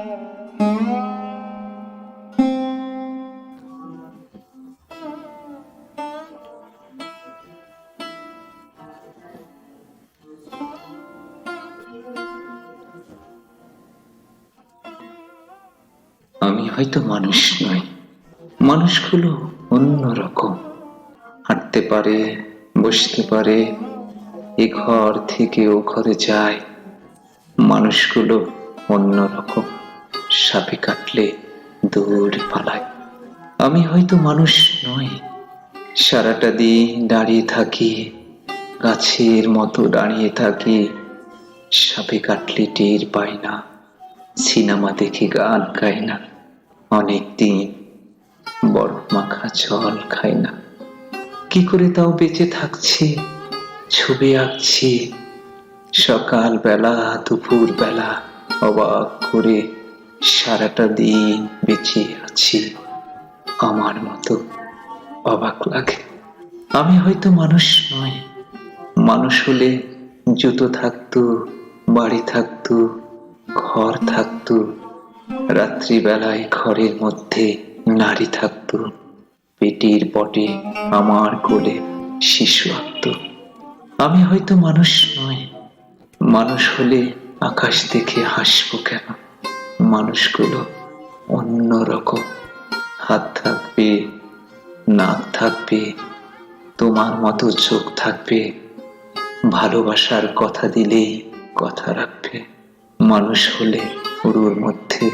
আমি হয়তো মানুষ নই, মানুষগুলো অন্যরকম। হাঁটতে পারে, বসতে পারে, এ ঘর থেকে ও ঘরে যায়। মানুষগুলো অন্যরকম, সাপে কাটলে দৌড়ে পালায়। আমি হয়তো মানুষ নই, সারাটা দিন দাঁড়িয়ে থাকি, গাছের মতো দাঁড়িয়ে থাকি। সাপে কাটলে টের পাই না, সিনেমা দেখে গান গাই না, অনেকদিন বরফ মাখা জল খাই না। কি করে তাও বেঁচে থাকছি, ছবি আঁকছি, সকাল বেলা দুপুর বেলা, অবাক করে সারাটা দিন বেঁচে আছি। আমার মতো অবাক লাগে। আমি হয়তো মানুষ নই, মানুষ হলে জুতো থাকতো, বাড়ি থাকতো, ঘর থাকতো, রাত্রিবেলায় ঘরের মধ্যে নারী থাকতো, পেটের পটে আমার কোলে শিশু আঁকতো। আমি হয়তো মানুষ নই, মানুষ হলে আকাশ দেখে হাসবো কেন? মানুষগুলো অন্যরকম, হাত থাকবে, নাক থাকবে, তোমার মতো চোখ থাকবে, ভালোবাসার কথা দিলেই কথা রাখবে। মানুষ হলে পুরোর মধ্যে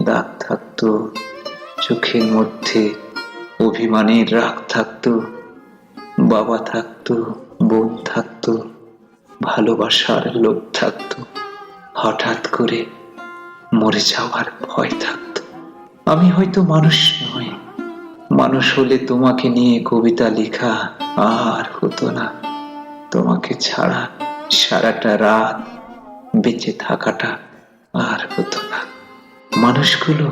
দাগ থাকতো, চোখের মধ্যে অভিমানের রাগ থাকতো, বাবা থাকতো, বোন থাকতো, ভালোবাসার লোক থাকতো, হঠাৎ করে মরে যাওয়ার ভয় থাকতো। আমি হয়তো মানুষ নই, মানুষ হলে তোমাকে নিয়ে কবিতা লেখা আর হতো না। তোমাকে ছাড়া সারাটা রাত বেঁচে থাকাটা আর হতো না। মানুষগুলো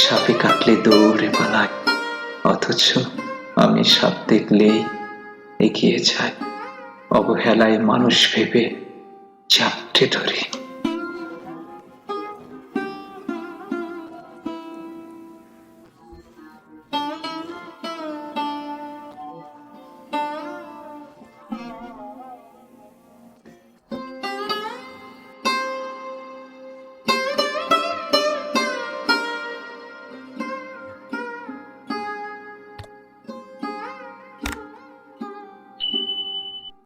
সাপে কাটলে দৌড়ে পালায়, অথচ আমি সাপ দেখলেই এগিয়ে যাই, অবহেলায় মানুষ ভেবে চাপটে ধরে।